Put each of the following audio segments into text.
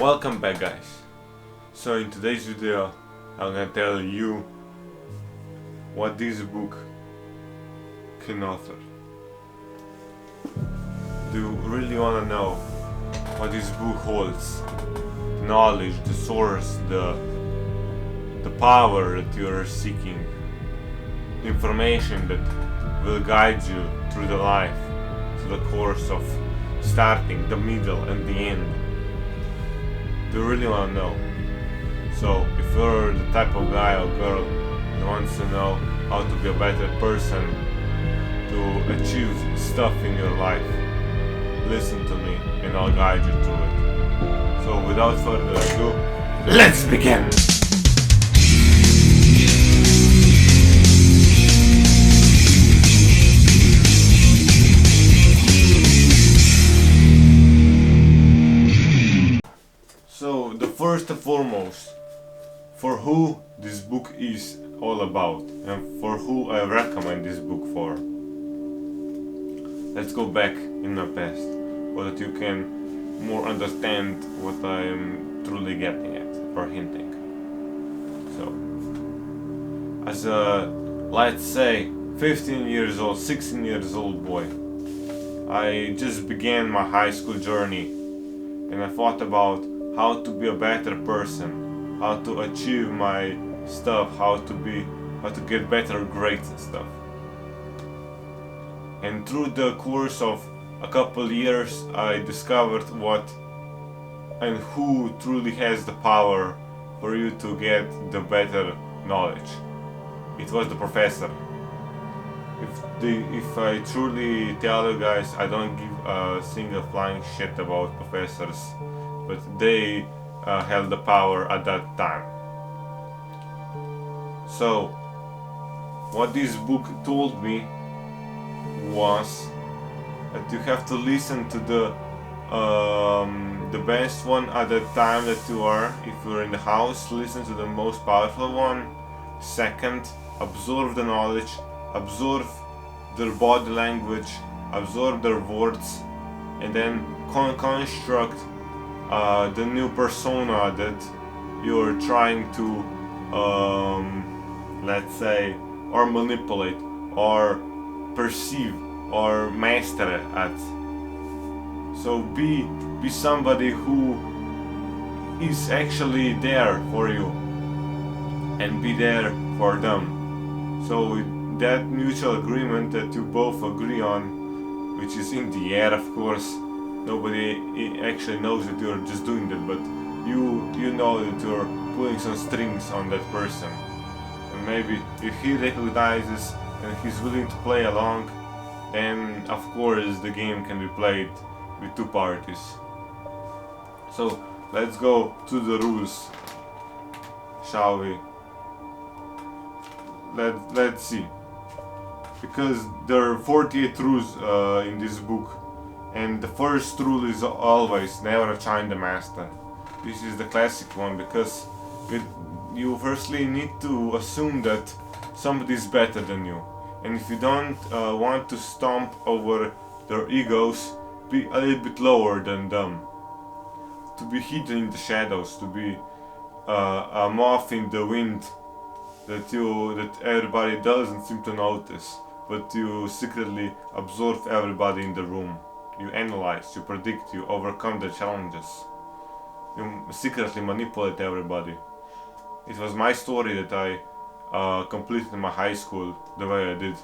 Welcome back, guys. So in today's video I'm gonna tell you what this book can offer. Do you really wanna know what this book holds? The knowledge, the source, the power that you are seeking, the information that will guide you through the life, through the course of starting, the middle and the end. Do you really want to know? So if you're the type of guy or girl that wants to know how to be a better person, to achieve stuff in your life, listen to me and I'll guide you through it. So without further ado, let's begin! So the first and foremost, for who this book is all about and for who I recommend this book for. Let's go back in my past so that you can more understand what I am truly getting at or hinting. So, as a, let's say, 15 years old, 16 years old boy, I just began my high school journey and I thought about how to be a better person, how to achieve my stuff, how to get better grades and stuff. And through the course of a couple years, I discovered what and who truly has the power for you to get the better knowledge. It was the professor. If I truly tell you guys, I don't give a single flying shit about professors, but they held the power at that time. So, what this book told me was that you have to listen to the best one at the time that you are. If you're in the house, listen to the most powerful one. Second, absorb the knowledge, absorb their body language, absorb their words, and then construct the new persona that you're trying to, let's say, or manipulate, or perceive, or master at. So be somebody who is actually there for you, and be there for them. So with that mutual agreement that you both agree on, which is in the air, of course. Nobody actually knows that you're just doing that, but you know that you're pulling some strings on that person. And maybe if he recognizes and he's willing to play along, then of course the game can be played with two parties. So let's go to the rules, shall we? Let's see. Because there are 48 rules in this book. And the first rule is always never chime the master. This is the classic one because you firstly need to assume that somebody is better than you. And if you don't want to stomp over their egos, be a little bit lower than them. To be hidden in the shadows, to be a moth in the wind that everybody doesn't seem to notice, but you secretly absorb everybody in the room. You analyze, you predict, you overcome the challenges. You secretly manipulate everybody. It was my story that I completed my high school the way I did,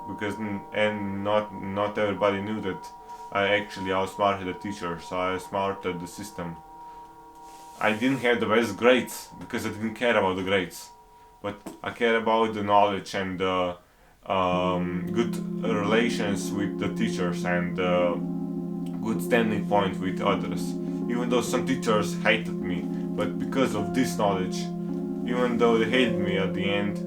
because not everybody knew that I actually outsmarted the teacher, so I outsmarted the system. I didn't have the best grades because I didn't care about the grades, but I care about the knowledge and the good relations with the teachers and good standing point with others. Even though some teachers hated me, but because of this knowledge, even though they hated me at the end,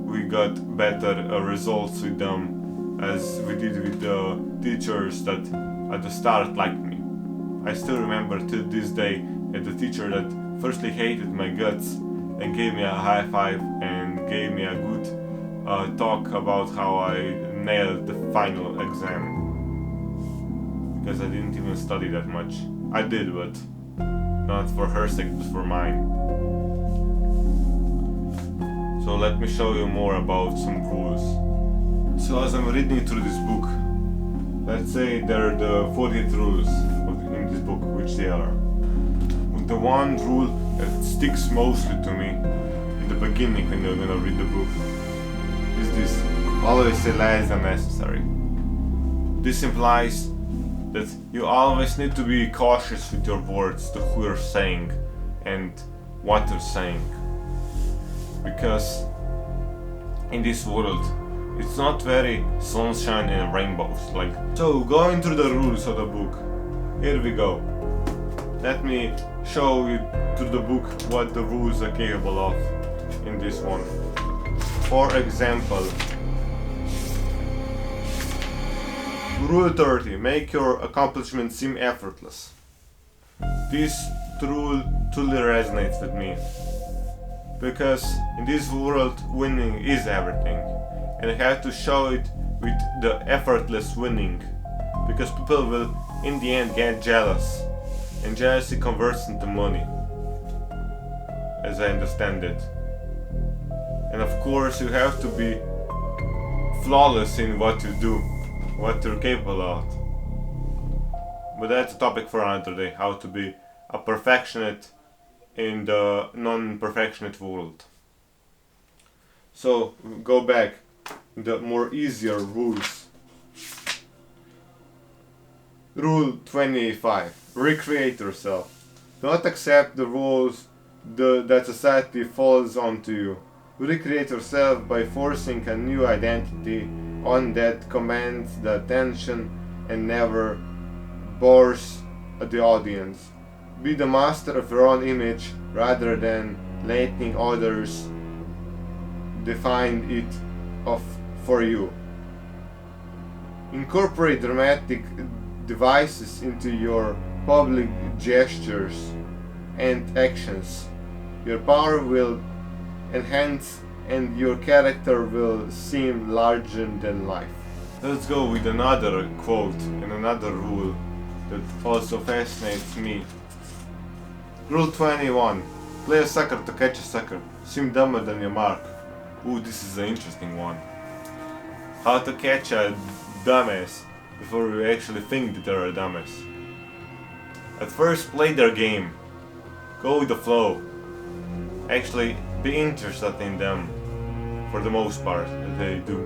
we got better results with them as we did with the teachers that at the start liked me. I still remember to this day that the teacher that firstly hated my guts and gave me a high five and gave me a good talk about how I nailed the final exam, because I didn't even study that much. I did, but not for her sake, but for mine. So let me show you more about some rules. So as I'm reading through this book, let's say there are the 48 rules in this book, which they are. The one rule that sticks mostly to me in the beginning when you're gonna read the book is this: always say less than necessary. This implies that you always need to be cautious with your words, to who you're saying and what you're saying. Because in this world, it's not very sunshine and rainbows. So going through the rules of the book, here we go. Let me show you through the book what the rules are capable of in this one. For example, Rule 30. Make your accomplishments seem effortless. This rule truly resonates with me. Because in this world, winning is everything. And I have to show it with the effortless winning. Because people will, in the end, get jealous. And jealousy converts into money, as I understand it. And of course, you have to be flawless in what you do, what you're capable of. But that's a topic for another day, how to be a perfectionist in the non-perfectionist world. So, go back, the more easier rules. Rule 25. Recreate yourself. Do not accept the roles that society falls onto you. Recreate yourself by forcing a new identity on that commands the attention and never bores the audience. Be the master of your own image rather than letting others define it for you. Incorporate dramatic devices into your public gestures and actions. Your power will enhance and your character will seem larger than life. Let's go with another quote and another rule that also fascinates me. Rule 21. Play a sucker to catch a sucker. Seem dumber than your mark. Ooh, this is an interesting one. How to catch a dumbass before you actually think that they're a dumbass. At first, play their game. Go with the flow. Actually, be interested in them, for the most part, that they do.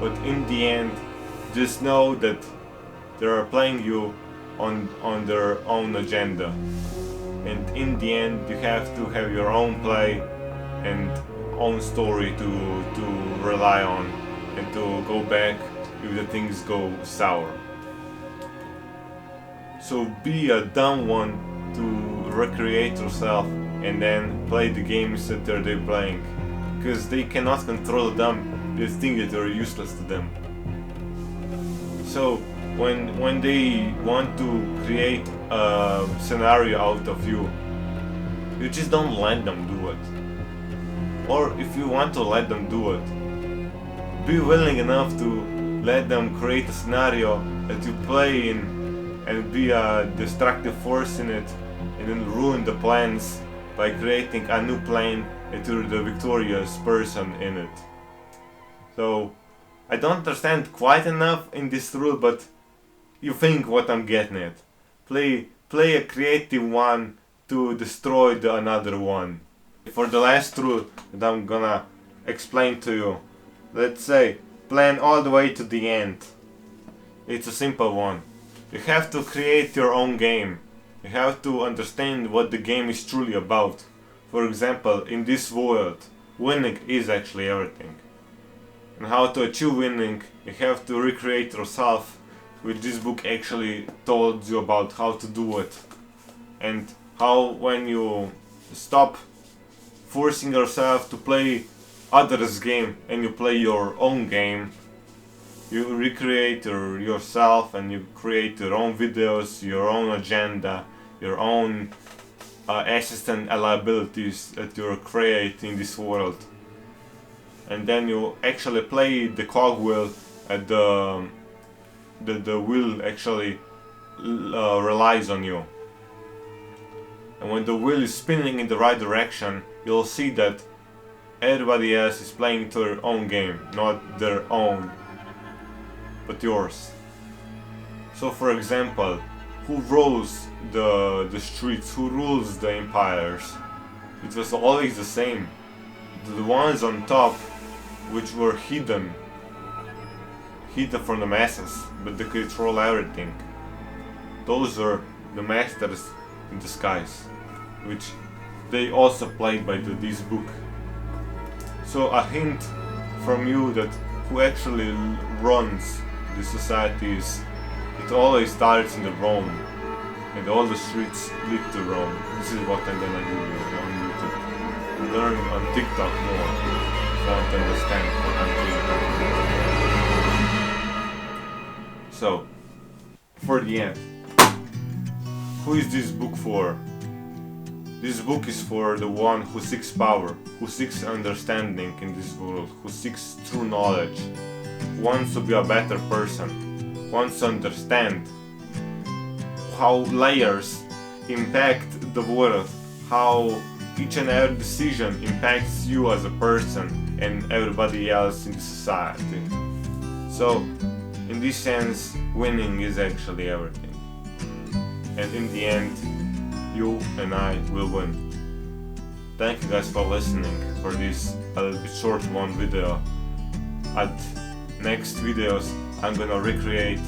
But in the end, just know that they are playing you on their own agenda. And in the end, you have to have your own play and own story to rely on and to go back if the things go sour. So be a dumb one to recreate yourself and then play the games that they're playing. Because they cannot control them, they think that you're useless to them. So when they want to create a scenario out of you, you just don't let them do it. Or if you want to let them do it, be willing enough to let them create a scenario that you play in and be a destructive force in it and then ruin the plans by creating a new plan and you're the victorious person in it. So I don't understand quite enough in this rule, but you think what I'm getting at. Play a creative one to destroy the another one. For the last rule that I'm gonna explain to you, let's say plan all the way to the end. It's a simple one. You have to create your own game. You have to understand what the game is truly about. For example, in this world, winning is actually everything. And how to achieve winning, you have to recreate yourself, which this book actually told you about how to do it. And how when you stop forcing yourself to play others' game and you play your own game, you recreate yourself and you create your own videos, your own agenda, your own assistant abilities that you create in this world. And then you actually play the cogwheel and the wheel actually relies on you. And when the wheel is spinning in the right direction, you'll see that everybody else is playing to their own game, not their own, but yours. So for example, who rules the streets, who rules the empires? It was always the same. The ones on top, which were hidden from the masses, but they control everything. Those are the masters in disguise, which they also played by this book. So a hint from you that who actually runs the societies, it always starts in the Rome, and all the streets lead to Rome. This is what I'm gonna do on YouTube. Learn on TikTok more if you want to understand what I'm doing. So, for the end, who is this book for? This book is for the one who seeks power, who seeks understanding in this world, who seeks true knowledge, who wants to be a better person, wants to understand how layers impact the world, how each and every decision impacts you as a person and everybody else in the society. So, in this sense, winning is actually everything. And in the end, you and I will win. Thank you guys for listening for this a little bit short one video. At next videos I'm gonna recreate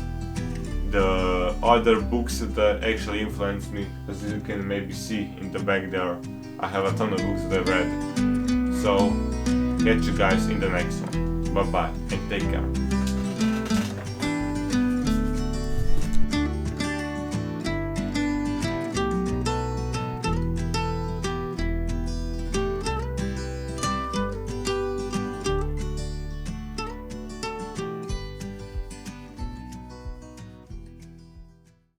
the other books that actually influenced me. As you can maybe see in the back there, I have a ton of books that I've read. So catch you guys in the next one. Bye bye and take care.